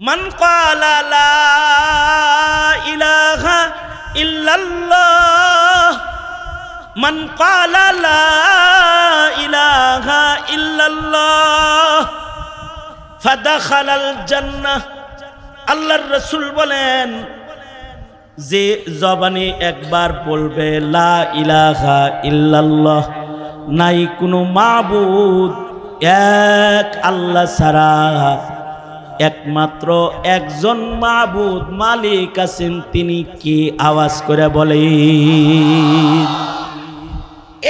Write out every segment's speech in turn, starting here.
মান ক্বালা লা ইলাহা ইল্লাল্লাহ, মান ক্বালা লা ইলাহা ইল্লাল্লাহ ফাদাখালাল জান্নাহ। আল্লাহর রাসূল বলেন, যে জবানে একবার বলবে লা ইলাহা ইল্লাল্লাহ, নাই কোনো মাবুদ এক আল্লাহ ছাড়া, একমাত্র একজন মাবুদ মালিক আছেন, তিনি কি? আওয়াজ করে বলেন।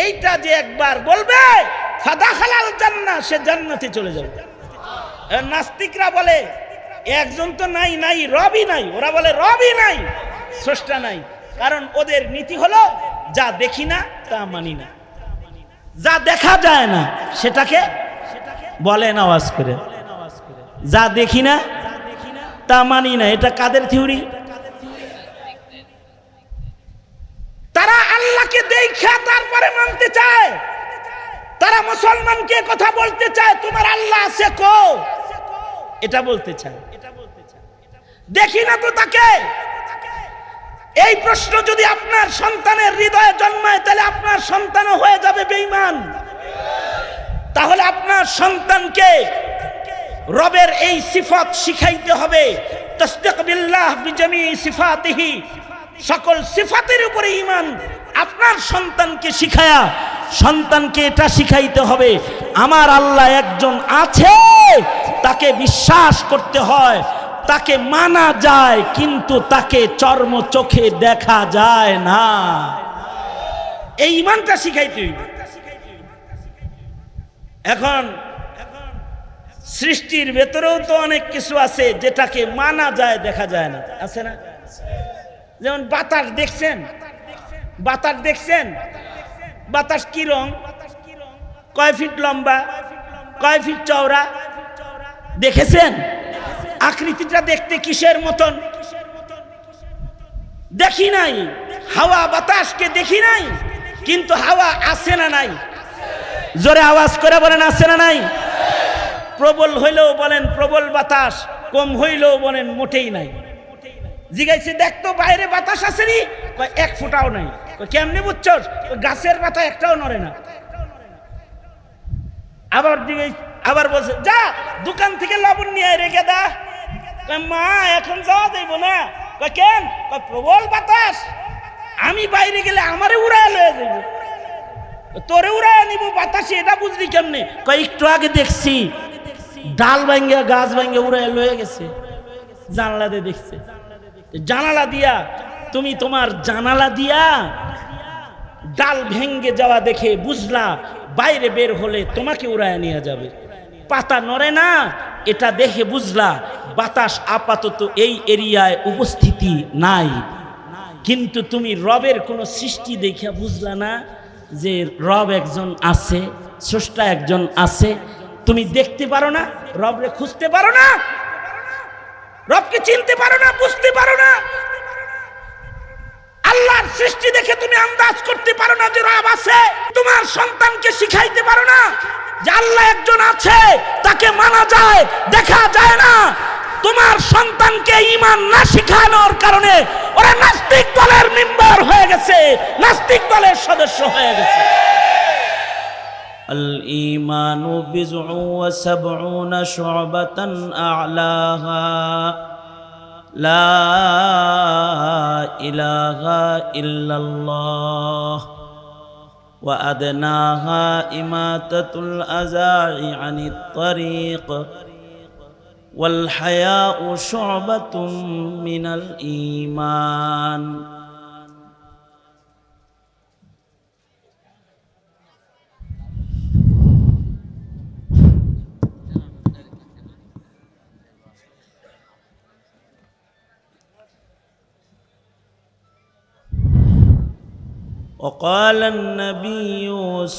এইটা যে একবার বলবে ফাদাখালাল জান্নাহ, সে জান্নাতে চলে যাবে। নাস্তিকরা বলে একজন তো নাই, নাই রবই নাই। ওরা বলে রবই নাই, স্রষ্টা নাই। কারণ ওদের নীতি হলো যা দেখি না তা মানি না, যা দেখা যায় না সেটাকে বলেন আওয়াজ করে, যা দেখি না তা মানি না। এটা কাদের থিওরি? তারা আল্লাহকে দেখা তারপরে মানতে চায়। তারা মুসলমানকে কথা বলতে চায় তোমার আল্লাহ আছে কো, এটা বলতে চায়। দেখি না তো তাকে। এই প্রশ্ন যদি আপনার সন্তানের হৃদয়ে জন্মায়, তাহলে আপনার সন্তানও হয়ে যাবে বেঈমান। তাহলে আপনার সন্তানকে রবের এই সিফাত শিখাইতে হবে। তাসদিক বিল্লাহ বিজামি সিফাতিহি, সকল সিফাতের উপরে ঈমান আপনার সন্তানকে শিখায়া সন্তানকে এটা শিখাইতে হবে, আমার আল্লাহ একজন আছে, তাকে বিশ্বাস করতে হয়, তাকে মানা যায়, কিন্তু তাকে চর্ম চোখে দেখা যায় না। এই ঈমানটা শিখাইতে হইবে। এখন সৃষ্টির ভেতরেও তো অনেক কিছু আছে যেটাকে মানা যায়, দেখা যায় না, আছে না? যেমন বাতাস দেখছেন, বাতাস দেখছেন, বাতাস কি রং, কয় ফিট লম্বা, কয় ফিট চওড়া দেখেছেন? আকৃতিটা দেখতে কিসের মতন? দেখি নাই। হাওয়া বাতাসকে দেখি নাই, কিন্তু হাওয়া আছে না নাই? জোরে আওয়াজ করে বলেন আছে না নাই? প্রবল হইলেও বলেন প্রবল বাতাস, কম হইলেও বলেন মোটেই নাই। জিগাইছে দেখতো বাইরে বাতাস আছে নি? কয় এক ফুটাও নাই। কেমনে বুঝছস? গাছের পাতা একটাও নড়ে না। আবার জিগাইছে, আবার বলছে যা দোকান থেকে লবণ নিয়ে রেখে দা। মা এখন যাওয়া যাইব না। কেন? প্রবল বাতাস, আমি বাইরে গেলে আমারে উড়ায় লয়ে যাইব। তোরে উড়ায় নিব বাতাসে, এটা বুঝলি কেমনে? একটু আগে দেখছি ডাল ভাঙ্গে গাছ ভাঙ্গে উড়ায় লয়ে গেছে, জানালা দিয়ে দেখছে। জানালা দিয়া তুমি তোমার জানালা দিয়া ডাল ভেঙ্গে যাওয়া দেখে বুঝলা বাইরে বের হলে তোমাকে উড়ায় নিয়ে যাবে। পাতা নড়ে না, এটা দেখে বুঝলা বাতাস আপাতত এই এরিয়ায় উপস্থিতি নাই। কিন্তু তুমি রবের কোন সৃষ্টি দেখে বুঝলা না যে রব একজন আছে, স্রষ্টা একজন আছে। তুমি দেখতে পারো না, রবরে খুঁজতে পারো না, রবকে চিনতে পারো না, বুঝতে পারো না। আল্লাহর সৃষ্টি দেখে তুমি আন্দাজ করতে পারো না যে রব আছে। তোমার সন্তানকে শিখাইতে পারো না যে আল্লাহ একজন আছে, তাকে মানা যায়, দেখা যায় না। তোমার সন্তানকে ঈমান না শিখানোর কারণে ওরা নাস্তিক দলের মেম্বার হয়ে গেছে, নাস্তিক দলের সদস্য হয়ে গেছে। আল ঈমানু বিজউ ওয়া সাবউনা শু'বাতান আ'লাহা লা ইলাহা ইল্লাল্লাহ ওয়া আদনাহা ইমাতাতুল আযাই আনিত তারিক ওয়াল হায়াউ শু'বাতুম মিনাল ঈমান। وقال النبي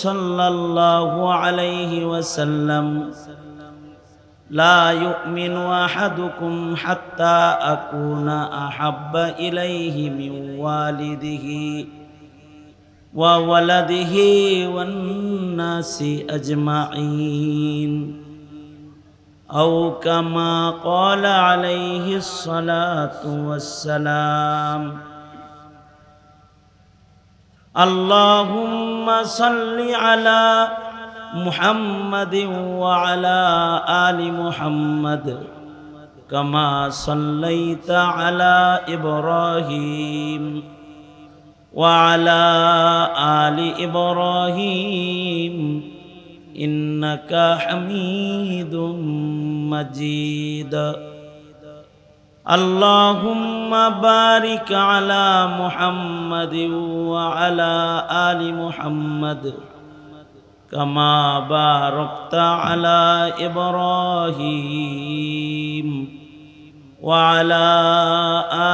صلى الله عليه وسلم لا يؤمن أحدكم حتى أكون أحب إليه من والده وولده والناس أجمعين أو كما قال عليه الصلاة والسلام اللهم صل على محمد وعلى آل محمد كما صليت على إبراهيم وعلى آل إبراهيم إنك حميد مجيد اللهم بارك على محمد وعلى آل محمد كما باركت على إبراهيم وعلى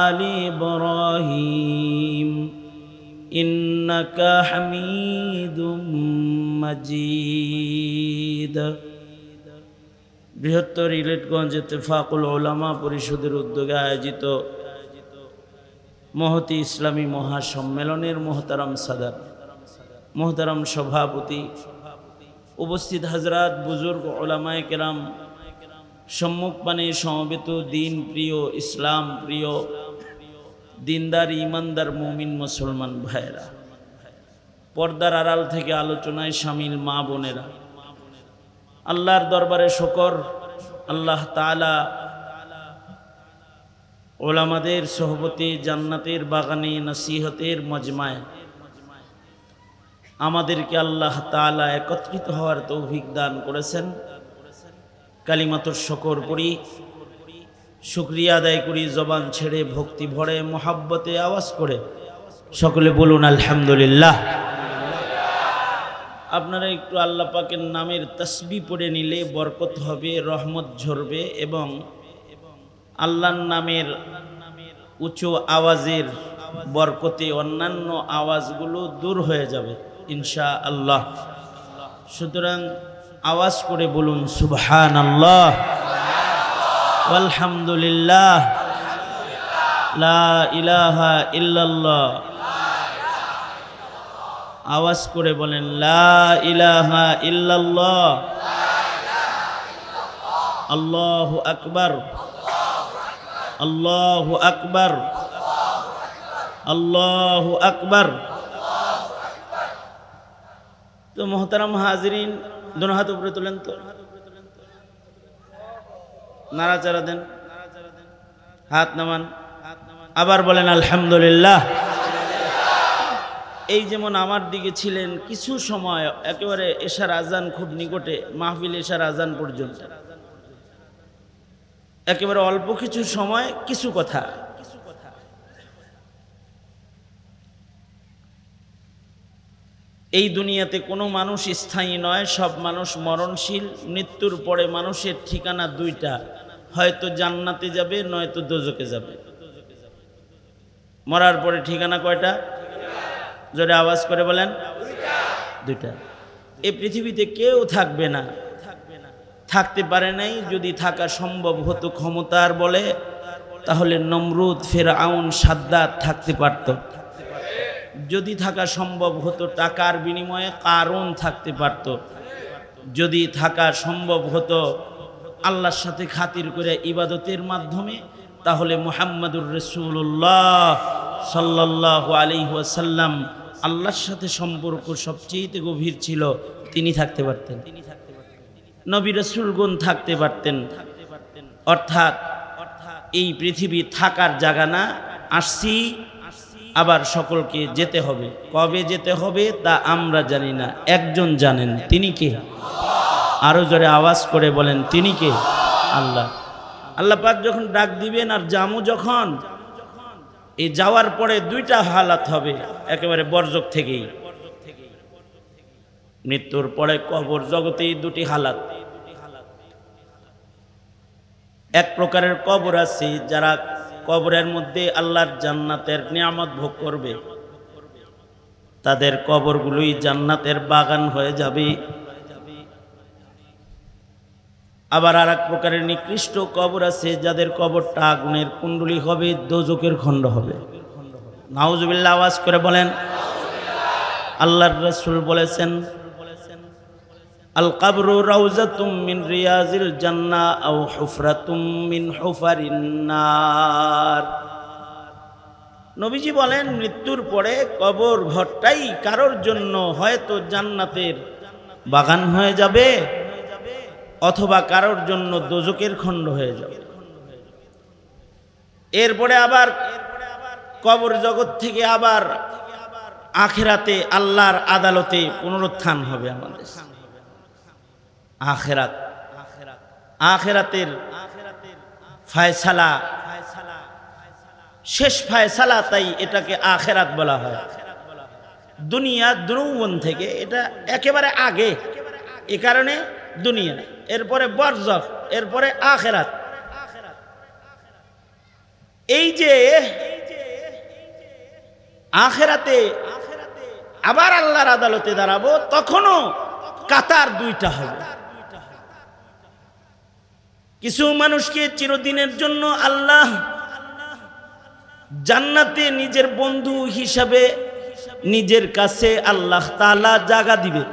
آل إبراهيم إنك حميد مجيد বৃহত্তর ইলেটগঞ্জ ইত্তেফাকুল উলামা পরিষদের উদ্যোগে আয়োজিত মহতী ইসলামী মহাসম্মেলনের মোহতারাম সাদাত, মোহতারাম সভাপতি, উপস্থিত হযরত বুজুর্গ উলামায়ে কেরাম, সম্মুখপানে সমবেত দিন প্রিয়, ইসলাম প্রিয়, দিনদার ইমানদার মুমিন মুসলমান ভাইয়েরা, পর্দার আড়াল থেকে আলোচনায় শামিল মা বোনেরা, আল্লাহর দরবারে শুকর, আল্লাহ তাআলা উলামাদের সোহবতে জান্নাতের বাগানে নসিহতের মজমায় আমাদেরকে আল্লাহ তাআলা একত্রিত হওয়ার তৌফিক দান করেছেন। কালিমাতুর শুকর পড়ি, শুকরিয়া আদায় করি, জবান ছেড়ে ভক্তি ভরে মোহাব্বতে আওয়াজ করে সকলে বলুন আলহামদুলিল্লাহ। আপনারা একটু আল্লাহ পাকের নামের তাসবিহ পড়ে নিলে বরকত হবে, রহমত ঝরবে এবং আল্লাহর নামের উঁচু আওয়াজের বরকতে অন্যান্য আওয়াজগুলো দূর হয়ে যাবে ইনশাআল্লাহ। সুতরাং আওয়াজ করে বলুন সুবহানাল্লাহ আলহামদুলিল্লাহ লা ইলাহা ইল্লাল্লাহ। আওয়াজ করে বলেন লা ইলাহা ইল্লাল্লাহ আল্লাহু আকবার আল্লাহু আকবার আল্লাহু আকবার। তো মোহতারাম হাজিরিন, দোনো হাত উপরে তোলেন, তো নাড়াচাড়া দেন, হাত নামান, আবার বলেন আলহামদুলিল্লাহ। এই যেমন আমার দিকে ছিলেন কিছু সময়, একেবারে এশার আজান খুব নিকটে, মাহফিল এশার আজান পর্যন্ত একেবারে অল্প কিছু সময় কিছু কথা। এই দুনিয়াতে কোনো মানুষ স্থায়ী নয়, সব মানুষ মরণশীল। মৃত্যুর পরে মানুষের ঠিকানা দুইটা, হয়তো জান্নাতে যাবে নয়তো দোজখে যাবে। মরার পরে ঠিকানা কয়টা? জোরে আওয়াজ করে বলেন দুইটা। এই পৃথিবীতে কেউ থাকবে না, থাকতে পারে নাই। যদি থাকা সম্ভব হতো ক্ষমতার বলে, তাহলে নমরুদ, ফেরাউন, সাদ্দাত থাকতে পারত। যদি থাকা সম্ভব হতো টাকার বিনিময়ে, কারুন থাকতে পারত। যদি থাকা সম্ভব হতো আল্লাহর সাথে খাতির করে ইবাদতের মাধ্যমে, তাহলে মুহাম্মাদুর রাসূলুল্লাহ সাল্লাল্লাহু আলাইহি ওয়াসাল্লাম, আল্লাহর সাথে সম্পর্ক সবচেয়ে গভীর ছিল, তিনি থাকতে পারতেন। নবী রাসূলগণ থাকতে পারতেন। অর্থাৎ এই পৃথিবী থাকার জায়গা না, আসছি, আবার সকলকে যেতে হবে। কবে যেতে হবে তা আমরা জানি না, একজন জানেন, তিনি কে? আরো জোরে আওয়াজ করে বলেন তিনি কে? আল্লাহ। আল্লাহ পাক যখন ডাক দিবেন আর জামু যখন, এই যাওয়ার পরে দুইটা হালাত হবে, একেবারে বরজক থেকেই। মৃত্যুর পরে কবর জগতেই দুটি হালাত। এক প্রকারের কবর আছে, যারা কবরের মধ্যে আল্লাহর জান্নাতের নিয়ামত ভোগ করবে, তাদের কবরগুলোই জান্নাতের বাগান হয়ে যাবে। আবার আর এক প্রকারের নিকৃষ্ট কবর আছে, যাদের কবরটা আগুনের কুণ্ডলী হবে, দোজকের খণ্ড হবে। নাউজুবিল্লাহ, আওয়াজ করে বলেন। আল্লাহর রাসূল বলেছেন, আল কবরু রাউজাতুম মিন রিয়াজিল জান্নাহ আও হুফরাতুম মিন হুফারিন নার। নবীজি বলেন, মৃত্যুর পরে কবর ঘরটাই কারোর জন্য হয়তো জান্নাতের বাগান হয়ে যাবে, অথবা কারোর জন্য দোজকের খণ্ড হয়ে যাবে। এরপরে আবার কবর জগৎ থেকে আবার আখিরাতে আল্লাহর আদালতে পুনরুত্থান হবে আমাদের। আখিরাতের ফায়সালা, শেষ ফায়সালা, তাই এটাকে আখিরাত বলা হয়। দুনিয়া দ্রুবন থেকে এটা একেবারে আগে, এ কারণে দুনিয়া, এরপরে বরজখ, এরপরে আখিরাত। এই যে আখিরাতে আবার আল্লাহর আদালতে দাঁড়াবো, তখনও কাতার দুইটা হবে। কিছু মানুষকে চিরদিনের জন্য আল্লাহ জান্নাতে নিজের বন্ধু হিসাবে নিজের কাছে আল্লাহ তাআলা জায়গা দিবে।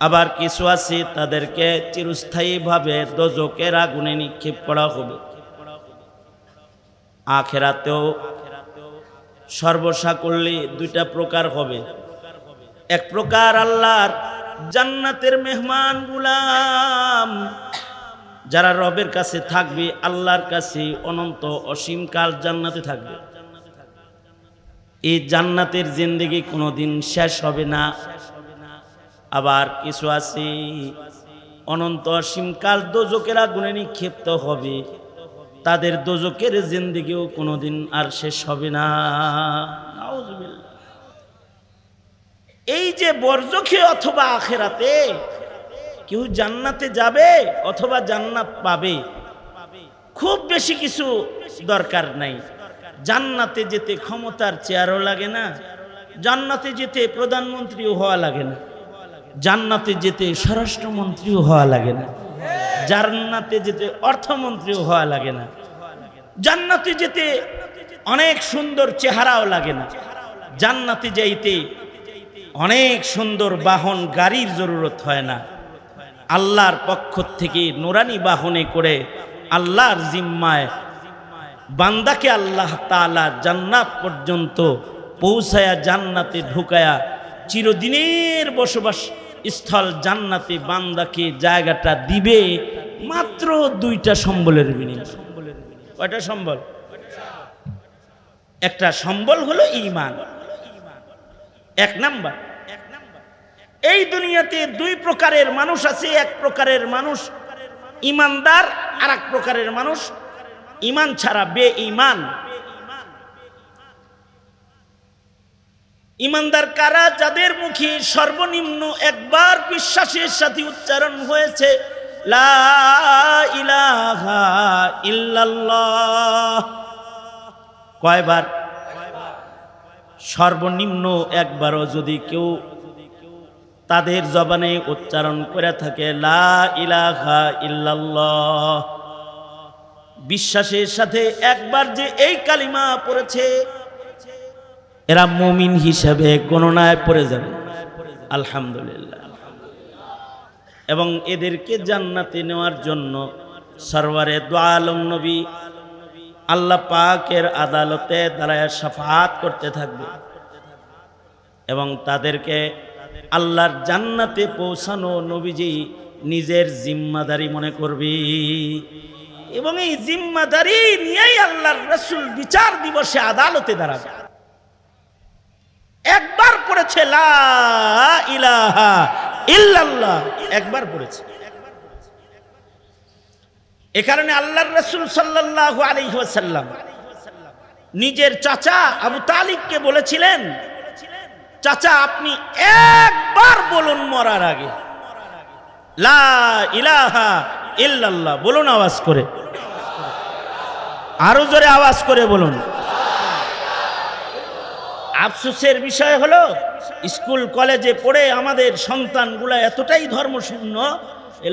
আবার কিছু আছে তাদেরকে চিরস্থায়ীভাবে দোজকের আগুনে নিক্ষেপ করা হবে। আখিরাতেও সর্বসাকল্যে দুইটা প্রকার হবে। এক প্রকার আল্লাহর জান্নাতের মেহমান গুলাম, যারা রবের কাছে থাকবে, আল্লাহর কাছে অনন্ত অসীমকাল জান্নাতে থাকবে। এই জান্নাতের জিন্দেগি কোনোদিন শেষ হবে না। আবার কিছু আছে অনন্ত অসীমকাল দোজকের আগুনে নিক্ষিপ্ত হবে, তাদের দোজকের জিন্দেগিও কোনোদিন আর শেষ হবে না। নাউজুবিল্লাহ। এই যে বরজখে অথবা আখিরাতে কেউ জান্নাতে যাবে অথবা জান্নাত পাবে, খুব বেশি কিছু দরকার নাই। জান্নাতে যেতে ক্ষমতার চেয়ারও লাগে না, জান্নাতে যেতে প্রধানমন্ত্রীও হওয়া লাগে না, জান্নাতে যেতে স্বরাষ্ট্রমন্ত্রীও হওয়া লাগে না, জান্নাতে যেতে অর্থমন্ত্রীও হওয়া লাগে না, জান্নাতে যেতে অনেক সুন্দর চেহারাও লাগে না, জান্নাতে যাইতে অনেক সুন্দর বাহন গাড়ির জরুরত হয় না। আল্লাহর পক্ষ থেকে নুরানি বাহনে করে আল্লাহর জিম্মায় বান্দাকে আল্লাহ তাআলা জান্নাত পর্যন্ত পৌঁছায়া জান্নাতে ঢুকায়া চিরদিনের বসবাস স্থল জান্নাতে বান্দাকে জায়গাটা দিবে মাত্র দুইটা সম্বলের বিনিময়ে। কয়টা সম্বল? একটা সম্বল হলো ঈমান। এক নাম্বার, এই দুনিয়াতে দুই প্রকারের মানুষ আছে। এক প্রকারের মানুষ ঈমানদার, আর এক প্রকারের মানুষ ঈমান ছাড়া বেঈমান। ঈমানদার কারা? যাদের মুখে সর্বনিম্ন একবার বিশ্বাসের সাথে উচ্চারণ হয়েছে লা ইলাহা ইল্লাল্লাহ। কয়বার? সর্বনিম্ন একবারও যদি কেউ তাদের জবানে উচ্চারণ করে থাকে লা ইলাহা ইল্লাল্লাহ, বিশ্বাসের সাথে একবার যে এই কালিমা পড়েছে, এরা মুমিন হিসেবে গণনায় পড়ে যাবে। আলহামদুলিল্লাহ। এবং এদেরকে জান্নাতে নেওয়ার জন্য সরওয়ারে দু আলম নবী আল্লাহ পাকের আদালতে দাঁড়ায় শাফাআত করতে থাকবে এবং তাদেরকে আল্লাহর জান্নাতে পৌঁছানো নবীজি নিজের জিম্মাদারি মনে করবে। এবং এই জিম্মাদারি নিয়েই আল্লাহর রাসূল বিচার দিবসে আদালতে দাঁড়াবে। একবার পড়েছে লা ইলাহা ইল্লাল্লাহ, একবার পড়েছে। এ কারণে আল্লাহর রাসূল সাল্লাল্লাহু আলাইহি ওয়াসাল্লাম নিজের চাচা আবু তালিবকে বলেছিলেন, চাচা আপনি একবার বলুন মরার আগে লা ইলাহা ইল্লাল্লাহ, বলুন আওয়াজ করে, আরো জোরে আওয়াজ করে বলুন। আফসোসের বিষয় হলো স্কুল কলেজে পড়ে আমাদের সন্তানগুলা এতটাই ধর্মশূন্য,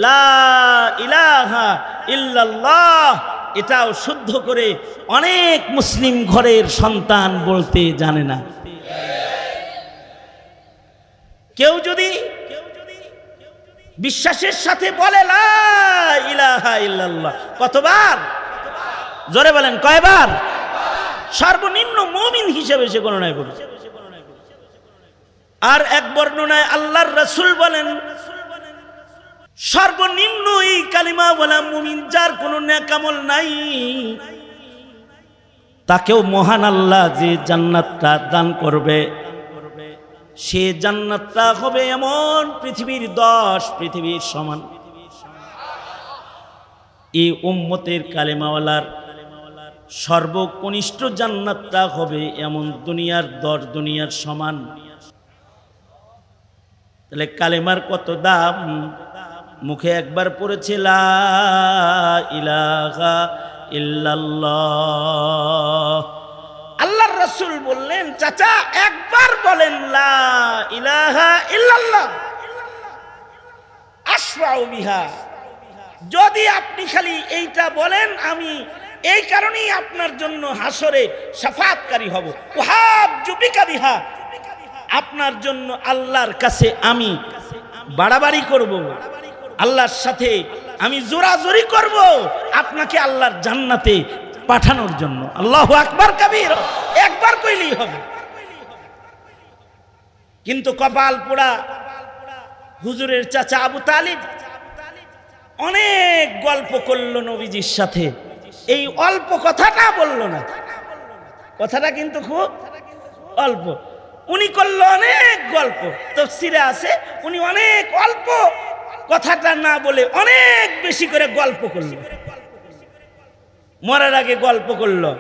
লা ইলাহা ইল্লাল্লাহ এটাও শুদ্ধ করে অনেক মুসলিম ঘরের সন্তান বলতে জানে না। কেউ যদি বিশ্বাসের সাথে বলে লা ইলাহা ইল্লাল্লাহ। কতবার? জোরে বলেন কয়বার? সর্বনিম্ন মুমিন হিসেবে সে গণনায় পড়েছে। আর এক বর্ণনায় আল্লাহর রাসূল বলেন সর্বনিম্ন এই কালিমা বলা মুমিন যার কোনো নেক আমল নাই তাকেও মহান আল্লাহ যে জান্নাতটা দান করবে সে জান্নাতটা হবে এমন পৃথিবীর 10 পৃথিবীর সমান। এই উম্মতের কালেমাওয়ালার সর্বকনিষ্ঠ জান্নাতটা হবে এমন দুনিয়ার 10 দুনিয়ার সমান। তাহলে কালেমার কত দাম! মুখে একবার পড়েছে লা ইলাহা ইল্লাল্লাহ। আল্লাহর রাসূল বললেন চাচা একবার বলেন লা ইলাহা ইল্লাল্লাহ আশফাউ বিহা। যদি আপনি খালি এইটা বলেন আমি এই কারণেই আপনার জন্য হাসরে শাফাআতকারী হব। ওয়াহাজ্জু বিকা বিহা, আপনার জন্য আল্লাহর কাছে আমি বাড়াবাড়ি করব, আল্লাহর সাথে আমি জোরাজোরি করব আপনাকে আল্লাহর জান্নাতে পাঠানোর জন্য। আল্লাহু আকবার কাবীর, একবার কইলেই হবে। কিন্তু কপাল পোড়া হুজুরের চাচা আবু তালিব অনেক গল্প করলো নবীজির সাথে, এই অল্প কথাটা বলল না। কথাটা কিন্তু খুব অল্প। উনি করলো অনেক গল্প, তাফসীরে আছে উনি অনেক অল্প কথাটা না বলে অনেক বেশি করে গল্প করলো। মরার আগে গল্প করলো,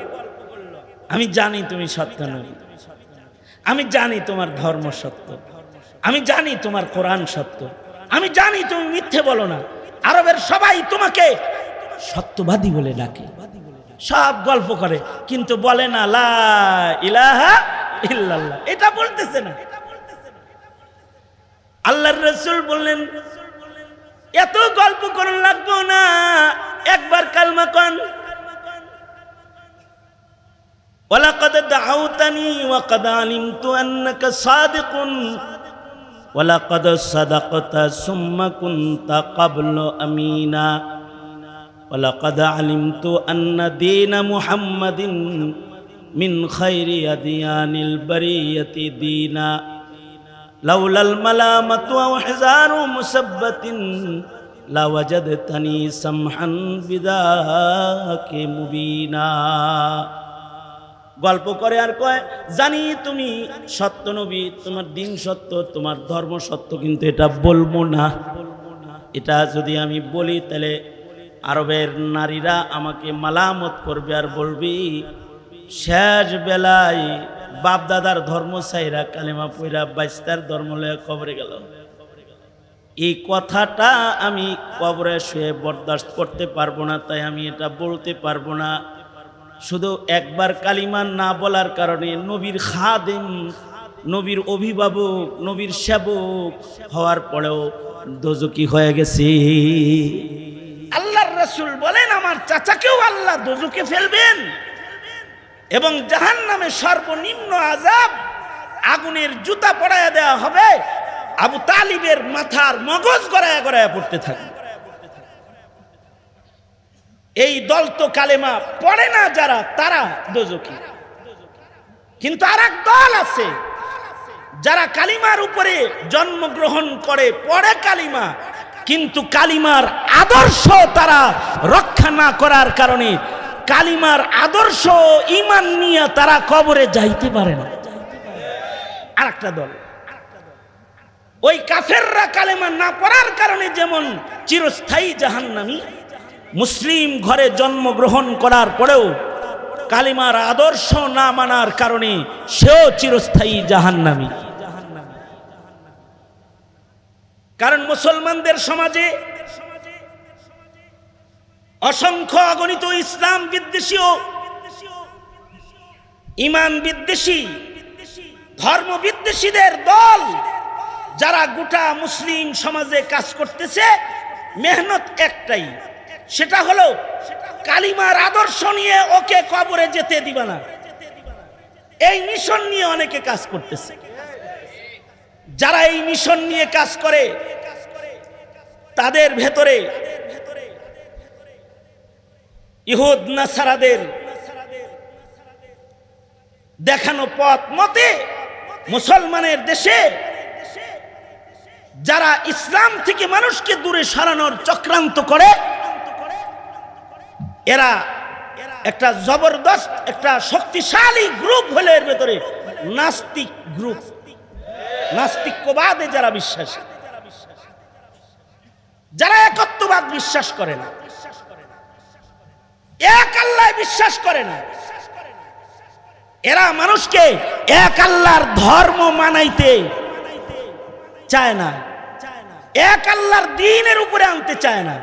আমি জানি তুমি সত্য নবী, আমি জানি তোমার ধর্ম সত্য, আমি জানি তোমার কোরআন সত্য, আমি জানি তুমি মিথ্যে বলো না, আরবের সবাই তোমাকে সত্যবাদী বলে ডাকে। সব গল্প করে কিন্তু বলে না লা ইলাহা ইল্লাল্লাহ, এটা বলতেছে না। আল্লাহর রাসূল বললেন এত গল্প করুন লাগবো না, একবার কালমা কন। ওয়ালাকাদ দাউতানি ওয়া কাদ আলিমতু আন্নাকা সাদিকুন ওয়ালাকাদ সাদাকতা সুম্মা কুনতা ক্বাবলু আমিনা ওয়ালাকাদ আলিমতু আন্না দীনা মুহাম্মাদিন মিন খায়রি আদিয়ানিল বারিয়াতি দীনা লাউলাল মালামাতু ওয়া হিজারু মুসাব্বাতিন লাওয়াজাদতানি সামহান বিদাকে মুবিনা। গল্প করে আর কয় জানি তুমি সত্য নবী, তোমার দিন সত্য, তোমার ধর্ম সত্য, কিন্তু এটা বলবো না। এটা যদি আমি বলি তাহলে আরবের নারীরা আমাকে মালামত করবে আর বলবি শেষ বেলায় বাপ দাদার ধর্ম ছাইরা কালেমা পইরা বাইস্তার ধর্ম লয়ে কবরে গেল। এই কথাটা আমি কবরে শুয়ে বরদাস্ত করতে পারবো না, তাই আমি এটা বলতে পারবো না। শুধু একবার কালিমা না বলার কারণে নবীর খাদেম, নবীর অভিভাবক, নবীর সেবক হওয়ার পরেও দোজকি হয়ে গেছে। আল্লাহর রাসূল বলেন আমার চাচাকেও আল্লাহ দোজকে ফেলবেন এবং জাহান্নামে সর্বনিম্ন আযাব আগুনের জুতা পরাইয়া দেওয়া হবে, আবু তালিবের মাথার মগজ গড়ায়া গড়ায়া পড়তে থাকবে। এই দল তো কালেমা পড়ে না যারা, তারা দোজকি। কিন্তু আরেক দল আছে যারা কালিমার উপরে জন্মগ্রহণ করে, পড়ে কালিমা, কিন্তু কালিমার আদর্শ তারা রক্ষা না করার কারণে কালিমার আদর্শ ঈমান নিয়ে তারা কবরে যাইতে পারে না। আরেকটা দল ওই কাফেররা কালেমা না পড়ার কারণে যেমন চিরস্থায়ী জাহান্নামী, মুসলিম ঘরে জন্মগ্রহণ করার পরেও কালিমার আদর্শ না মানার কারণে সেও চিরস্থায়ী জাহান্নামী। কারণ মুসলমানদের সমাজে অসংখ্য অগণিত ইসলাম বিদ্বেষী ও ঈমান বিদ্বেষী, ধর্ম বিদ্বেষীদের দল যারা গোটা মুসলিম সমাজে কাজ করতেছে। মেহনত একটাই, সেটা হলো কালিমার আদর্শ নিয়ে ওকে কবরে যেতে দিবা না। এই মিশন নিয়ে অনেকে কাজ করতেছে। যারা এই মিশন নিয়ে কাজ করে তাদের ভেতরে ইহুদ নাসারাদের দেখানো পথ মতে মুসলমানের দেশে যারা ইসলাম থেকে মানুষকে দূরে সরানোর চক্রান্ত করে, এরা একটা জবরদস্ত একটা শক্তিশালী গ্রুপ হলো এর ভেতরে নাস্তিক গ্রুপ, নাস্তিক্যবাদে যারা বিশ্বাসী, যারা একত্ববাদ বিশ্বাস করে না, এক আল্লাহ বিশ্বাস করে না, এরা মানুষকে এক আল্লাহর ধর্ম মানাইতে চায় না, এক আল্লাহর দ্বীনের উপরে আনতে চায় না।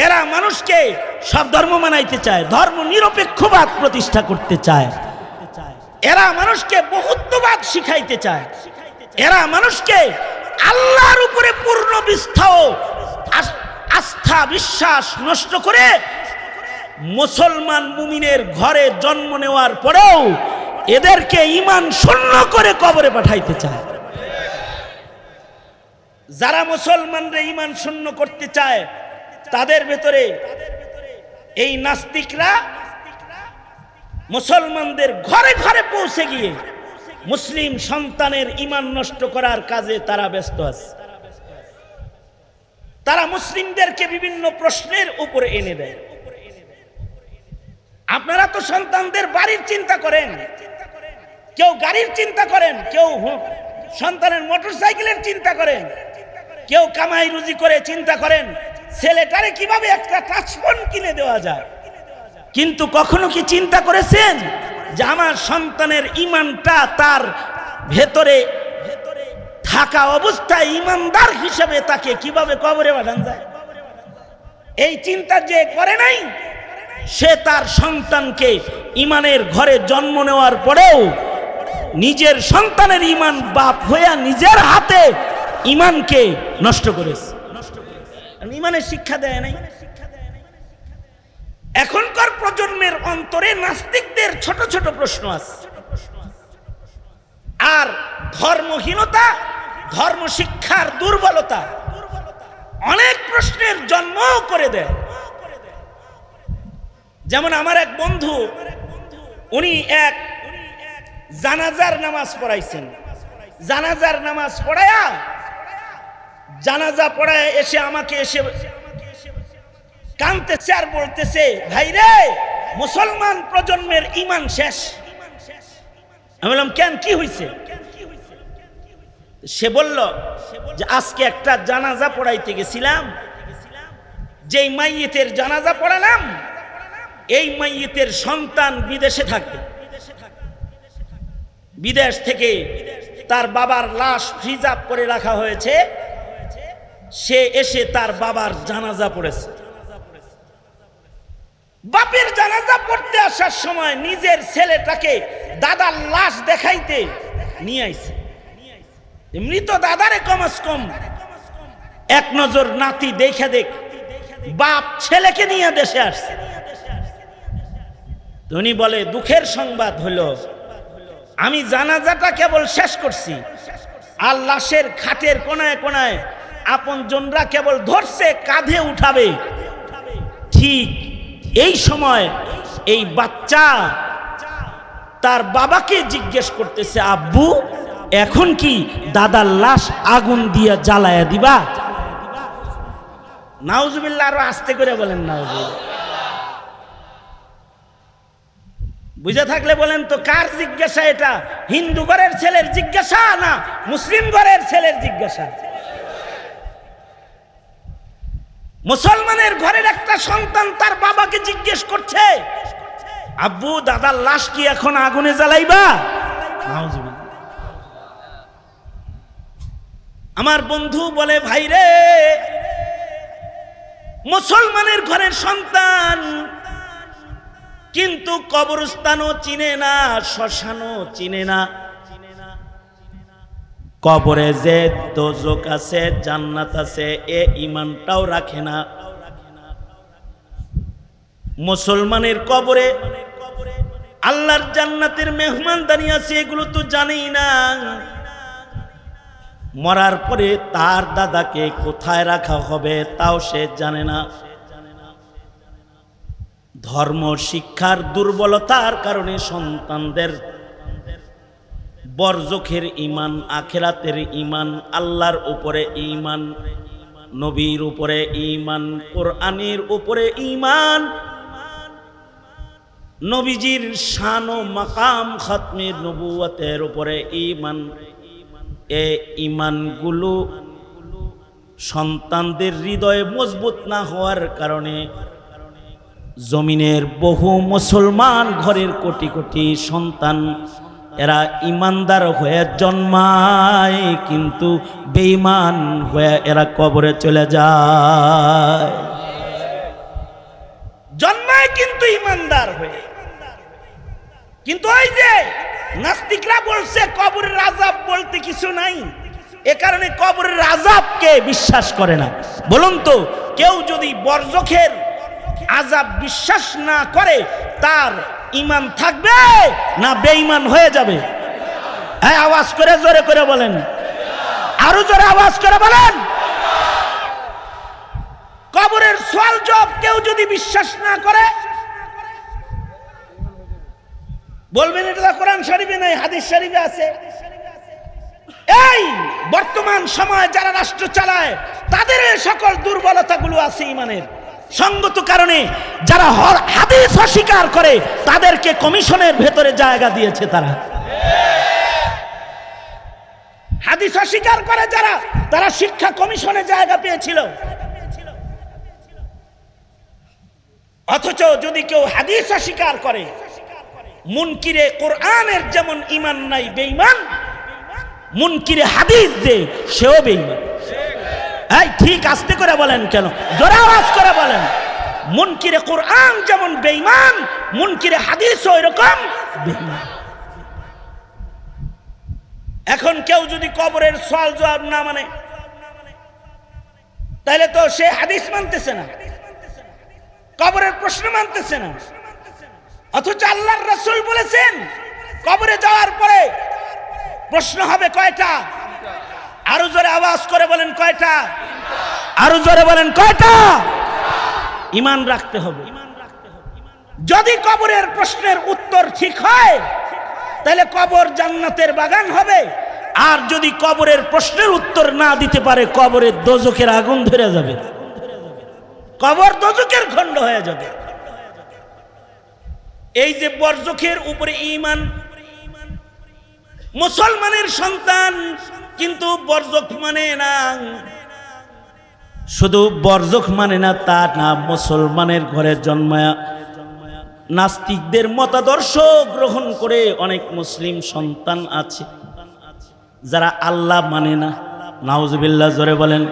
এরা মানুষকে সব ধর্ম মানাইতে চায়, ধর্ম নিরপেক্ষবাদ প্রতিষ্ঠা করতে চায়, এরা মানুষকে বহুত্ববাদ শিখাইতে চায়, এরা মানুষকে আল্লাহর উপরে পূর্ণ আস্থা বিশ্বাস নষ্ট করে মুসলমান মুমিনের ঘরে জন্ম নেওয়ার পরেও এদেরকে ঈমান শূন্য করে কবরে পাঠাইতে চায়। যারা মুসলমানদের ঈমান শূন্য করতে চায় তাদের ভেতরে এই নাস্তিকরা মুসলমানদের ঘরে ঘরে পৌঁছে গিয়ে মুসলিম সন্তানের ঈমান নষ্ট করার কাজে তারা ব্যস্ত আছে। তারা মুসলিমদেরকে বিভিন্ন প্রশ্নের উপরে এনে দেয়। আপনারা তো সন্তানদের বাড়ির চিন্তা করেন, কেউ গাড়ির চিন্তা করেন, কেউ সন্তানের মোটরসাইকেলের চিন্তা করেন, কেউ কামাই রুজি করে চিন্তা করেন ছেলেটারে কিভাবে একটা টাচফোন কিনে দেওয়া যায়। কিন্তু কখনো কি চিন্তা করেছেন যে আমার সন্তানের ঈমানটা তার ভেতরে থাকা অবস্থায় ঈমানদার হিসেবে তাকে কিভাবে কবরে পাঠানো যায়? এই চিন্তা যে করে নাই সে তার সন্তানকে ঈমানের ঘরে জন্ম নেওয়ার পরেও নিজের সন্তানের ঈমান বাপ হইয়া নিজের হাতে ঈমানকে নষ্ট করেছে, ঈমানের শিক্ষা দেয় নাই। এখনকার প্রজন্মের অন্তরে নাস্তিকদের ছোট ছোট প্রশ্ন আছে, আর ধর্মহীনতা ধর্ম শিক্ষার দুর্বলতা অনেক প্রশ্নের জন্ম করে দেয়। যেমন আমার এক বন্ধু, উনি এক জানাজার নামাজ পড়াইছেন, জানাজার নামাজ পড়ায়া জানাজা পড়ায় এসে আমাকে এসে কাঁদতেছে আর বলতেছে, ভাই রে মুসলমান প্রজন্মের ঈমান শেষ। আমি বললাম কেন, কি হয়েছে? সে বলল যে আজকে একটা জানাজা পড়াইতে গেছিলাম, যেই মাইয়িতের জানাজা পড়ালাম এই মাইয়িতের সন্তান বিদেশে থাকে, বিদেশ থেকে তার বাবার লাশ প্রিজার্ভ করে রাখা হয়েছে, সে এসে তার বাবার জানাজা পড়েছে। বাপের জানাজা পড়তে আসার সময় নিজের ছেলেটাকে দাদার লাশ দেখাইতে নিয়ে আইছে। মৃত দাদারে কমস কম এক নজর নাতি দেখে দেখ, বাপ ছেলেকে নিয়ে দেশে আসছে। উনি বলে দুঃখের সংবাদ হলো আমি জানাজাটা কেবল শেষ করছি, আর লাশের খাটের কোনায় কোনায় আপনজনরা কেবল ধরছে কাঁধে উঠাবে। ঠিক এই সময় এই বাচ্চা তার বাবাকে জিজ্ঞেস করতেছে, আব্বু এখন কি দাদার লাশ আগুন দিয়ে জ্বালায়া দিবা? নাউজুবিল্লাহ, আরো আস্তে করে বলেন নাউজুবিল্লাহ। বুঝে থাকলে বলেন তো কার জিজ্ঞাসা এটা? হিন্দু ঘরের ছেলের জিজ্ঞাসা না মুসলিম ঘরের ছেলের জিজ্ঞাসা? মুসলমানের ঘরের একটা সন্তান তার বাবাকে জিজ্ঞেস করছে, আব্বু দাদার লাশ কি এখন আগুনে জ্বালাইবা? আমার বন্ধু বলে, ভাই রে মুসলমানের ঘরের সন্তান কিন্তু কবরস্থানও চিনে না, শ্মশানও চিনে না, কবরে যে দোজক আছে জান্নাত আছে এ ঈমানটাও রাখে না। মুসলমানের কবরে আল্লাহর জান্নাতের মেহমানদারি আছে এগুলো তো জানেই না। মরার পরে তার দাদাকে কোথায় রাখা হবে তাও সে জানে না। ধর্ম শিক্ষার দুর্বলতার কারণে সন্তানদের বরজখের ঈমান, আখিরাতের ঈমান, আল্লাহর উপরে ঈমান, নবীর উপরে ঈমান, কোরআনের উপরে ঈমান, নবীজির শান ও মাকাম খতমে নবুয়তের উপরে ঈমান, এই ঈমানগুলো সন্তানদের হৃদয়ে মজবুত না হওয়ার কারণে জমিনের বহু মুসলমান ঘরের কোটি কোটি সন্তান এরা ইমানদার হয়ে জন্মায়, কিন্তু বেঈমান হয়ে এরা কবরে চলে যায়। জন্মায় কিন্তু ইমানদার হয়ে, কিন্তু ওই যে নাস্তিকরা বলছে কবরের আযাব বলতে কিছু নাই, এ কারণে কবরের আযাবকে বিশ্বাস করে না। বলুন তো, কেউ যদি বরজখের আযাব বিশ্বাস না করে তার ঈমান থাকবে না বেঈমান হয়ে যাবে? হ্যাঁ, আওয়াজ করে জোরে করে বলেন, আরো জোরে আওয়াজ করে বলেন। কবরের সওয়াল জবাব কেউ যদি বিশ্বাস না করে, বলবেন এটা কোরআন শরীফে নাই, হাদিস শরীফে আছে। এই বর্তমান সময়ে যারা রাষ্ট্র চালায় তাদের সকল দুর্বলতাগুলো আছে ঈমানের। সঙ্গত কারণে যারা হাদিস অস্বীকার করে তাদেরকে কমিশনের ভেতরে জায়গা দিয়েছে। তারা হাদিস অস্বীকার করে যারা, তারা শিক্ষা কমিশনে জায়গা পেয়েছিল। অথচ যদি কেউ হাদিস অস্বীকার করে, মুনকিরে কোরআনের যেমন ঈমান নাই বেঈমান, মুনকিরে হাদিস যে সেও বেঈমান। এই ঠিক আস্তে করে বলেন, কেন জোরে আওয়াজ করে বলেন। মুনকিরে কোরআন যেমন বেঈমান, মুনকিরে হাদিসও এরকম বেঈমান। এখন কেউ যদি কবরের সওয়াল জবাব না মানে, তাহলে তো সে হাদিস মানতেছে না, কবরের প্রশ্ন মানতেছে না। অথচ আল্লাহর রাসূল বলেছেন কবরে যাওয়ার পরে প্রশ্ন হবে কয়টা? আরো জোরে আওয়াজ করে বলেন কয়টা? আরো জোরে বলেন কয়টা? ঈমান রাখতে হবে। যদি কবরের প্রশ্নের উত্তর ঠিক হয় তাহলে কবর জান্নাতের বাগান হবে, আর যদি কবরের প্রশ্নের উত্তর না দিতে পারে কবরের দোজখের আগুন ধরে যাবে, কবর দোজখের খণ্ড হয়ে যাবে। এই যে বরজখের উপরে ঈমান, মুসলমানের সন্তান কিন্তু বরজখ মানে না। শুধু বরজখ মানে না তা না, মুসলমানের ঘরে জন্মায়া নাস্তিকদের মতাদর্শ গ্রহণ করে অনেক মুসলিম সন্তান আছে যারা আল্লাহ মানে না। নাউজুবিল্লাহ, জোরে বলেন।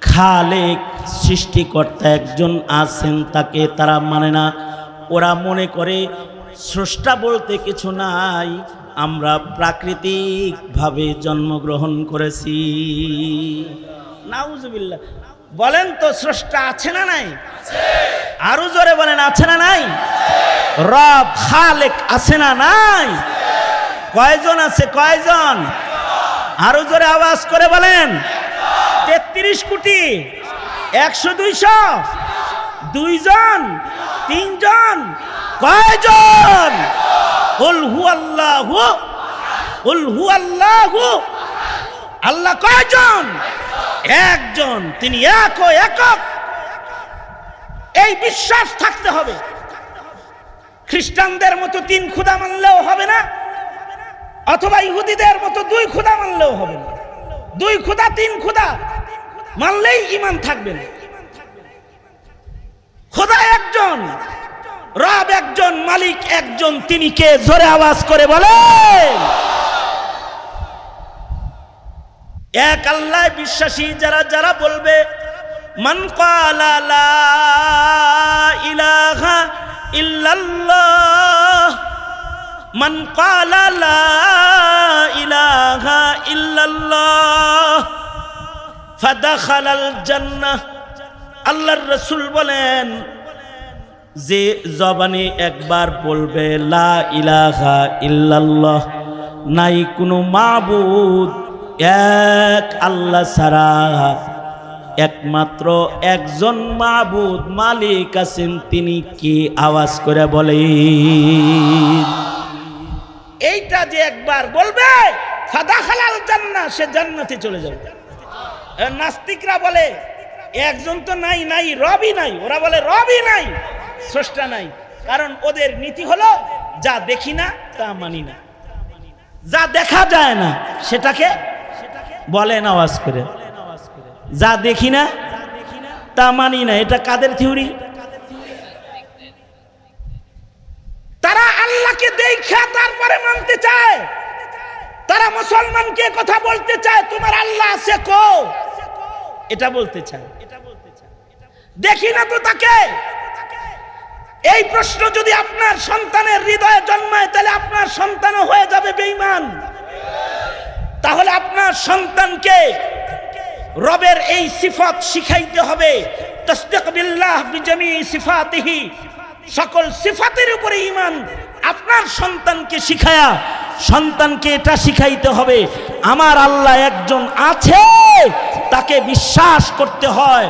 খালেক সৃষ্টিকর্তা একজন আছেন, তাকে তারা মানে না। ওরা মনে করে স্রষ্টা বলতে কিছু নাই, আমরা প্রাকৃতিকভাবে জন্মগ্রহণ করেছি। নাউজুবিল্লাহ, বলেন তো স্রষ্টা আছে না নাই? আরো জোরে বলেন, আছে না নাই? রব খালেক আছে না নাই? কয়জন আছে? কয়জন? আরো জোরে আওয়াজ করে বলেন। 33 কোটি, 100, 200, 2 জন, 3 জন, কয়জন? কুল হুয়াল্লাহু, কুল হুয়াল্লাহু, আল্লাহ কয়জন? একজন, তিনি এক ও একক। এই বিশ্বাস থাকতে হবে। খ্রিস্টানদের মতো 3 খোদা মানলেও হবে না, অথবা ইহুদিদের মতো 2 খোদা মানলেও হবে না। 2 খোদা 3 খোদা মানলেই ঈমান থাকবে না। খোদা একজন, রব একজন, মালিক একজন, তিনি কে? জোরে আওয়াজ করে বলেন। এক আল্লাহ বিশ্বাসী যারা যারা বলবে মান ক্বালা লা ইলাহা ইল্লাল্লাহ, মান ক্বালা লা ইলাহা ইল্লাল্লাহ ফাদাখালাল জান্নাহ। আল্লাহর রাসূল বলেন, যে জবানে একবার বলবে লা ইলাহা ইল্লাল্লাহ, নাই কোনো মাবুদ এক আল্লাহ ছাড়া একমাত্র একজন মাবুদ মালিক আছেন, তিনি কি? আওয়াজ করে বলেন। এইটা যে একবার বলবে ফাদাখালাল জান্নাহ, সে জান্নাতে চলে যাবে। নাস্তিকরা বলে একজন তো নাই, নাই রবই নাই। ওরা বলে রবই নাই, স্রষ্টা নাই। কারণ ওদের নীতি হলো যা দেখি না তা মানি না, যা দেখা যায় না সেটাকে বলেন আওয়াজ করে, যা দেখি না তা মানি না। এটা কাদের থিওরি? তারা আল্লাহকে দেখা তারপরে মানতে চায়। তারা মুসলমানকে কথা বলতে চায় তোমার আল্লাহ আছে কো, এটা বলতে চায়। দেখি না তো তাকে। এই প্রশ্ন যদি আপনার সন্তানের হৃদয়ে জন্মায়, তাহলে আপনার সন্তানও হয়ে যাবে বেঈমান। তাহলে আপনার সন্তানকে রবের এই সিফাত শিখাইতে হবে। তাসদিক বিল্লাহ বিজামি সিফাতিহি, সকল সিফাতের উপরে ঈমান আপনার সন্তানকে শিখায়া সন্তানকে এটা শিখাইতে হবে আমার আল্লাহ একজন আছে, তাকে বিশ্বাস করতে হয়,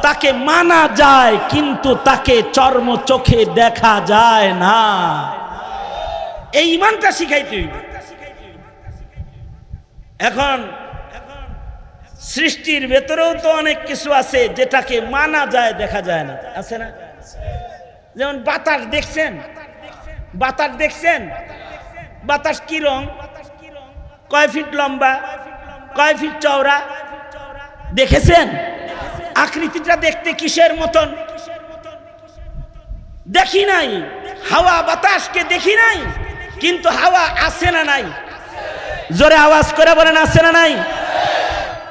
তাকে মানা যায়, কিন্তু তাকে চর্ম চোখে দেখা যায় না। এই ঈমানটা শিখাইতে হইবে। এখন সৃষ্টির ভেতরেও তো অনেক কিছু আছে যেটাকে মানা যায়, দেখা যায় না, আছে না? যেমন বাতাস দেখছেন, বাতাস দেখছেন, বাতাস কি রং, কয় ফিট লম্বা, কয় ফিট চওড়া দেখেছেন? আকৃতিটা দেখতে কিসের মতন? দেখি নাই। হাওয়া বাতাসকে দেখি নাই, কিন্তু হাওয়া আছে না নাই? জোরে আওয়াজ করে বলেন আছে না নাই?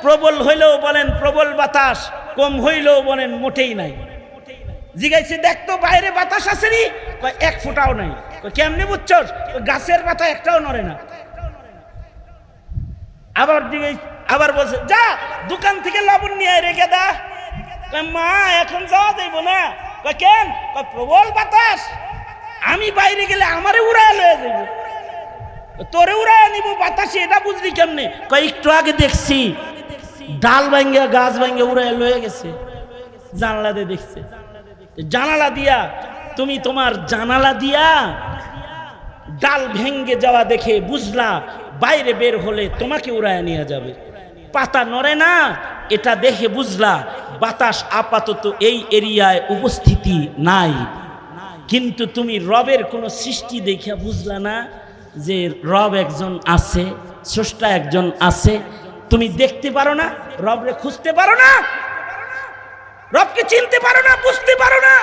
প্রবল হইলেও বলেন প্রবল বাতাস, কম হইলেও বলেন মোটেই নাই। জিগাইছে দেখতো বাইরে বাতাস আসেনি, এক ফুটাও নাই। কেমনে বুঝছস? গাছের পাতা একটাও নড়ে না। আবার আবার বলছে যা দোকান থেকে লবণ নিয়ে রেখে দা। মা এখন যাওয়া যাইব না। কেন? প্রবল বাতাস, আমি বাইরে গেলে আমারে উড়ায় লয়ে যাইব। তোরে উড়ায় নিব বাতাসে, এটা বুঝলি কেমনে? একটু আগে দেখছি ডাল ভাঙ্গে গাছ ভাঙ্গে উড়ায় লয়ে গেছে, জানালা দিয়ে দেখছে। জানালা দিয়া তুমি তোমার জানালা দিয়া ডাল ভেঙ্গে যাওয়া দেখে বুঝলা বাইরে বের হলে তোমাকে উড়ায় নিয়ে যাবে। পাতা নড়ে না, এটা দেখে বুঝলা বাতাস আপাতত এই এরিয়ায় উপস্থিতি নাই। কিন্তু তুমি রবের কোন সৃষ্টি দেখে বুঝলা না যে রব একজন আছে, স্রষ্টা একজন আছে। তুমি দেখতে পারো না, রবরে খুঁজতে পারো না, রবকে চিনতে পারো না, বুঝতে পারো না।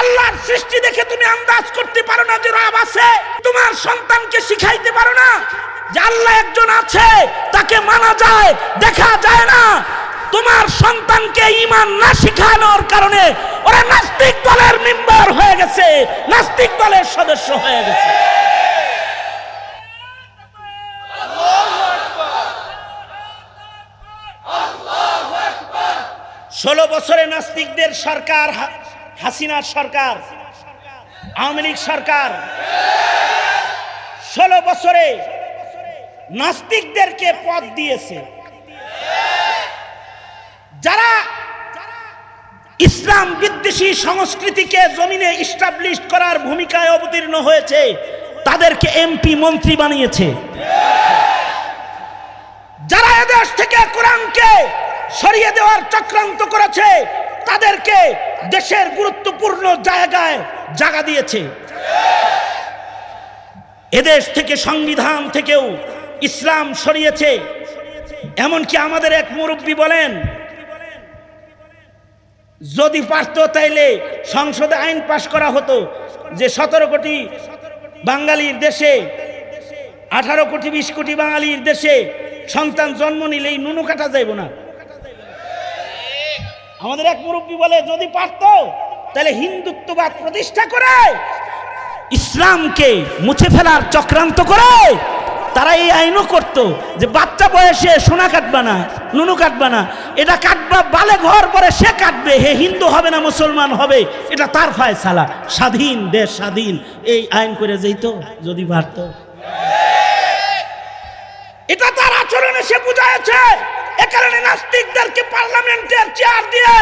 আল্লাহর সৃষ্টি দেখে তুমি আন্দাজ করতে পারো না যে রব আছে। তোমার সন্তানকে শিখাইতে পারো না যে আল্লাহ একজন আছে, তাকে মানা যায়, দেখা যায় না। তোমার সন্তানকে ঈমান না শিখানোর কারণে ওরা নাস্তিক দলের মেম্বার হয়ে গেছে, নাস্তিক দলের সদস্য হয়ে গেছে। 16 বছরে নাস্তিকদের সরকার, হাসিনার সরকার, আওয়ামী লীগ সরকার 16 বছরে নাস্তিকদেরকে পদ দিয়েছে। যারা ইসলাম বিদ্বেষী সংস্কৃতিকে জমিনে ইস্টাবলিশ করার ভূমিকায় অবতীর্ণ হয়েছে, তাদেরকে এমপি মন্ত্রী বানিয়েছে। যারা এদেশ থেকে কোরআনকে সরিয়ে দেওয়ার চক্রান্ত করেছে, তাদেরকে দেশের গুরুত্বপূর্ণ জায়গায় জায়গা দিয়েছে। এদেশ থেকে সংবিধান থেকেও ইসলাম সরিয়েছে। এমনকি আমাদের এক মুরব্বী বলেন, যদি পারত তাইলে সংসদে আইন পাশ করা হতো যে 17 কোটি বাঙালির দেশে, 18 কোটি 20 কোটি বাঙালির দেশে সন্তান জন্ম নিলেই নুনু কাটা যাইব না। আমাদের এক মুরব্বী বলে যদি পারত তাহলে হিন্দুত্ববাদ প্রতিষ্ঠা করে ইসলামকে মুছে ফেলার চক্রান্ত করে তারা এই আইনও করত যে বাচ্চা বয়সে সোনা কাটবা না, নুনু কাটবা না, এটা কাটবা বালে ঘর পরে সে কাটবে, হে হিন্দু হবে না মুসলমান হবে, এটা তার ফয়সালা, স্বাধীন দেশ স্বাধীন। এই আইন করে যেত যদি পারত। বাংলাদেশে বুঝাইছে। এ কারণে নাস্তিকদেরকে পার্লামেন্টের চেয়ার দিয়ে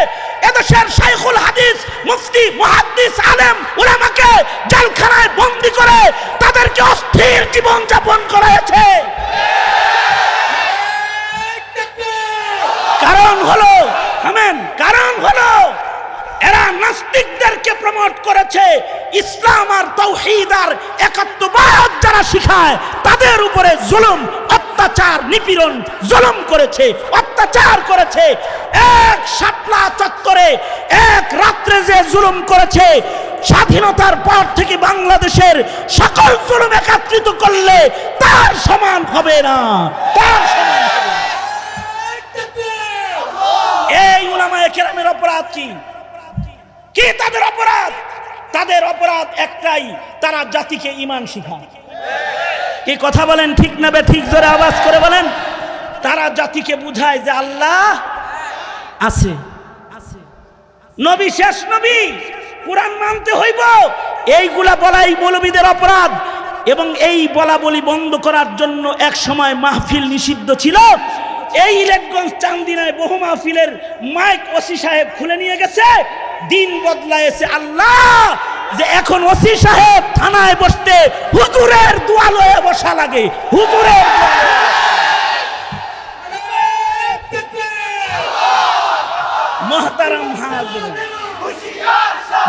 এদেশের শাইখুল হাদিস, মুফতি, মুহাদ্দিস, আলেম, উলামাকে জেলখানায় বন্দী করে তাদেরকে অস্থির জীবন যাপন করাইছে। কারণ হলো এরা নাস্তিকদেরকে প্রমোট করেছে। ইসলাম আর তাওহীদ আর একাত্মবাদ যারা শিখায় তাদের উপরে জুলুম, অত্যাচার, নিপীড়ন, জুলুম করেছে, অত্যাচার করেছে। এক শাপলা চত্বরে এক রাত্রে যে জুলুম করেছে, স্বাধীনতার পর থেকে বাংলাদেশের সকল জুলুম একত্রিত করলে তার সমান হবে না, তার সমান হবে না। এই উলামায়ে কেরামের অপরাধ কি? কি তাদের অপরাধ? তাদের অপরাধ একটাই, তারা জাতিকে ঈমান শিখায়। কি কথা বলেন, ঠিক না ঠিক? জোরে আওয়াজ করে বলেন। তারা জাতিকে বুঝায় যে আল্লাহ আছে, নবী শেষ নবী, কুরআন মানতে হইব। এইগুলা বলাই মৌলবীদের অপরাধ। এবং এই বলা বলি বন্ধ করার জন্য এক সময় মাহফিল নিষিদ্ধ ছিল। এই ইলেকগঞ্জ চান্দিনায় বহু মাহফিলের মাইক ওসি সাহেব খুলে নিয়ে গেছে। দিন বদলায়েছে আল্লাহ, যে এখন ওসি সাহেব থানায় বসতে হুজুরের দুয়ালয়ে বসা লাগে, হুজুরের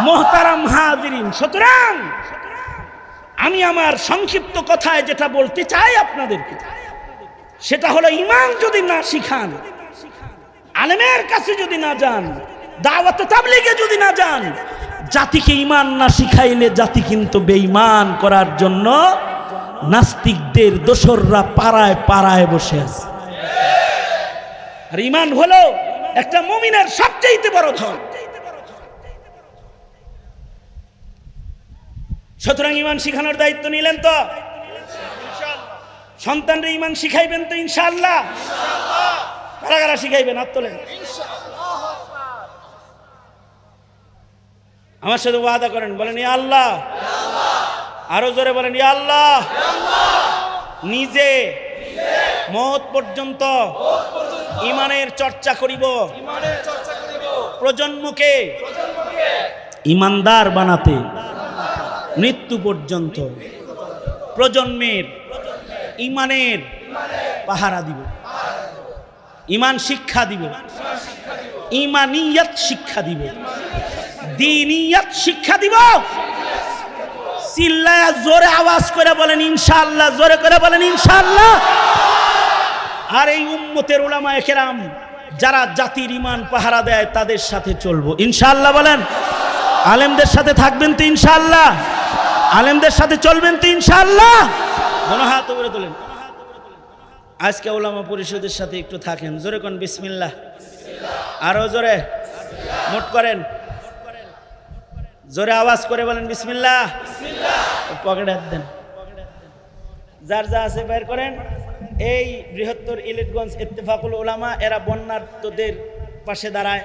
মোহতারাম হাজিরিন। সুতরাং আমি আমার সংক্ষিপ্ত কথায় যেটা বলতে চাই আপনাদেরকে, সেটা হলো ঈমান যদি না শিখান, আলেমের কাছে যদি না যান, দাওয়াত তাবলীগে যদি না যান, জাতিকে ঈমান না শিখাইলে জাতি কিন্তু বেঈমান করার জন্য নাস্তিকদের দোসররা পাড়ায় পাড়ায় বসে আছে। আর ঈমান হলো একটা মুমিনের সবচেয়ে বড় ধন। সুতরাং ঈমান শিখানোর দায়িত্ব নিলেন তো? সন্তানরে ঈমান শিখাইবেন তো ইনশাআল্লাহ? কারা কারা শিখাইবেন? হাত তোলেন। আমার সাথে ওয়াদা করেন, বলেন ইয়া আল্লাহ। আরো জোরে বলেন ইয়া আল্লাহ। নিজে মওত পর্যন্ত ঈমানের চর্চা করিব, প্রজন্মকে ঈমানদার বানাতে মৃত্যু পর্যন্ত প্রজন্মের ঈমানের পাহারা দিব, ঈমান শিক্ষা দিব, ঈমানিয়াত শিক্ষা দিব, দ্বীনিয়াত শিক্ষা দিব। চিল্লায়া জোরে আওয়াজ করে বলেন ইনশাআল্লাহ, জোরে করে বলেন ইনশাআল্লাহ। আর এই উম্মতের উলামায়ে কেরাম যারা জাতির ঈমান পাহারা দেয় তাদের সাথে চলবো ইনশাআল্লাহ। বলেন আলেমদের সাথে থাকবেন তো ইনশাআল্লাহ? আলেমদের সাথে চলবেন তো ইনশাআল্লাহ? মনে হাত উপরে তোলেন। আজকে উলামা পরিষদের সাথে একটু থাকেন, জোরে কোন বিসমিল্লাহ। আরো জোরে মোট করেন, জোরে আওয়াজ করে বলেন বিসমিল্লাহ। পকেটে হাত দেন, যার যা আছে বের করেন। এই বৃহত্তর ইলিটগঞ্জ ইত্তেফাকুল উলামা, এরা বন্যার্তদের পাশে দাঁড়ায়,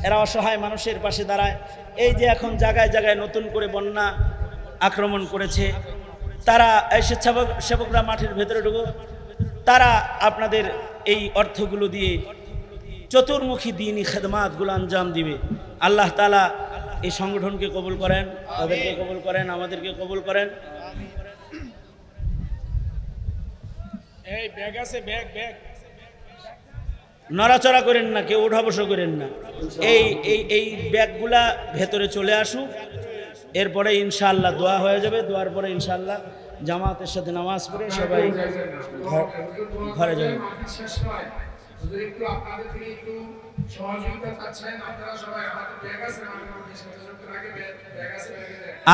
এরা অসহায় মানুষের পাশে দাঁড়ায়। এই যে এখন জায়গায় জায়গায় নতুন করে বন্যা আক্রমণ করেছে, তারা স্বেচ্ছাসেবকরা মাঠের ভেতরে ঢুকো, তারা আপনাদের এই অর্থগুলো দিয়ে চতুর্মুখী দ্বীনি খেদমাতগুলো আঞ্জাম দিবে। আল্লাহ তাআলা এই সংগঠনকে কবুল করেন, তাদেরকে কবুল করেন, আমাদেরকে কবুল করেন। এই ব্যাগ আছে, ব্যাগ ব্যাগ নড়াচড়া করেন না, কেউ উঠা বসা করেন না। এই এই এই ব্যাগগুলা ভেতরে চলে আসুক, এরপরে ইনশাআল্লাহ দোয়া হয়ে যাবে। দোয়ার পরে ইনশাআল্লাহ জামাতের সাথে নামাজ পড়ে সবাই ঘরে যাবে।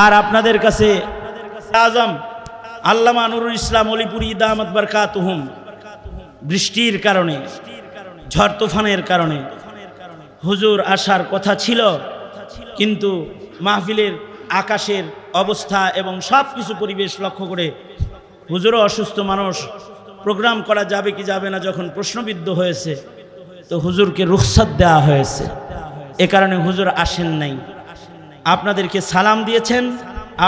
আর আপনাদের কাছে আজম আল্লামা নুরুল ইসলাম অলিপুরি দামাত বারকাতুহুম বৃষ্টির কারণে, ঝড় তুফানের কারণে হুজুর আসার কথা ছিল, কিন্তু মাহফিলের আকাশের অবস্থা এবং সব কিছু পরিবেশ লক্ষ্য করে হুজুরও অসুস্থ মানুষ, প্রোগ্রাম করা যাবে কি যাবে না যখন প্রশ্নবিদ্ধ হয়েছে, তো হুজুরকে রুখসাত দেওয়া হয়েছে। এ কারণে হুজুর আসেন নাই। আপনাদেরকে সালাম দিয়েছেন,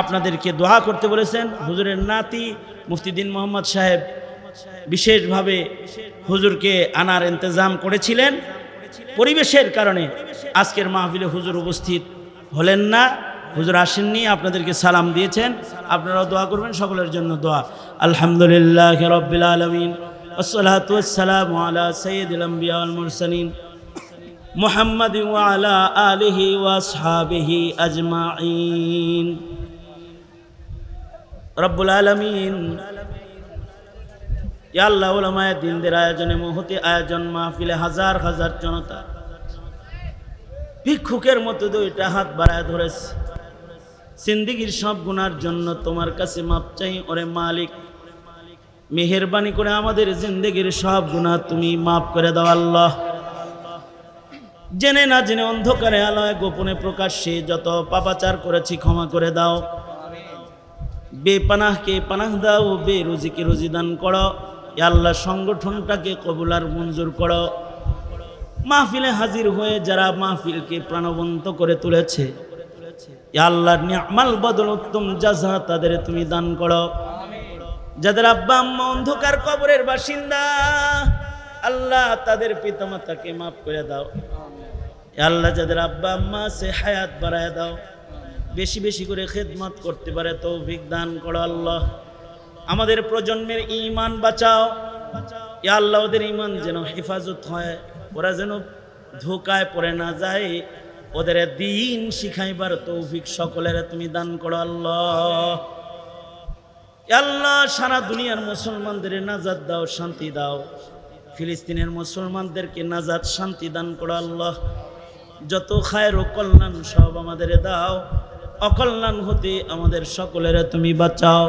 আপনাদেরকে দোয়া করতে বলেছেন। হুজুরের নাতি মুফতি দ্বীন মোহাম্মদ সাহেব বিশেষভাবে হুজুরকে আনার ইন্তজাম করেছিলেন। পরিবেশের কারণে আজকের মাহফিলে হুজুর উপস্থিত হলেন না, হুজুর আসেননি, আপনাদেরকে সালাম দিয়েছেন। আপনারাও দোয়া করবেন, সকলের জন্য দোয়া। আলহামদুলিল্লাহ রাব্বিল আলামিন, والصلاة والسلام على سيد الأنبياء والمرسلين محمد وعلى آله وأصحابه أجمعين رب العالمين ইয়া আল্লাহ, উলামায়ে দ্বীনদের আয়োজনে মহতি আয়োজন মাহফিলে হাজার হাজার জনতা ভিক্ষুকের মতো দুইটা হাত বাড়ায় ধরেছে। জিন্দেগীর সব গুনার জন্য তোমার কাছে মাপ চাই ওরে মালিক। মেহেরবানি করে আমাদের জিন্দেগীর সব গুনাহ তুমি মাফ করে দাও আল্লাহ। জেনে না জেনে, অন্ধকারে আলোয় গোপনে প্রকাশ্যে যত পাপাচার করেছি ক্ষমা করে দাও। বেপানাহকে পানাহ দাও, বেরুজিকে রুজি দান করো। ইয়া আল্লাহ, সংগঠনটাকে কবুল আর মঞ্জুর করো। মাহফিলে হাজির হয়ে যারা মাহফিলকে প্রাণবন্ত করে তুলেছে, ইয়া আল্লাহ, নি'মাল বদল উত্তম জাযা তাদের তুমি দান করো। যাদের আব্বা আম্মা অন্ধকার কবরের বাসিন্দা, আল্লাহ তাদের পিতামাতাকে মাফ করে দাও। আল্লাহ, যাদের আব্বা আম্মা আছে হায়াত বাড়ায় দাও, বেশি বেশি করে খেদমত করতে পারে তৌফিক দান করো আল্লাহ। আমাদের প্রজন্মের ঈমান বাঁচাও ইয়া আল্লাহ, ওদের ঈমান যেন হেফাজত হয়, ওরা যেন ধোকায় পড়ে না যায়, ওদের দ্বীন শিখাইবার তৌফিক সকলের তুমি দান করো আল্লাহ। আল্লাহ, সারা দুনিয়ার মুসলমানদের নাজাত দাও, শান্তি দাও। ফিলিস্তিনের মুসলমানদেরকে নাজাত শান্তি দান করো আল্লাহ। যত খায়ের ও কল্যাণ সব আমাদের দাও, অকল্যাণ হতে আমাদের সকলের তুমি বাঁচাও।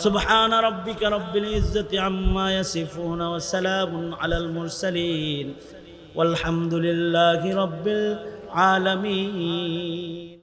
সুবহান রাব্বিকা রাব্বিল ইজ্জাতি আম্মা ইয়াসিফুন ওয়া সালামুন আলাল মুরসালিন ওয়ালহামদুলিল্লাহি রাব্বিল আলামিন।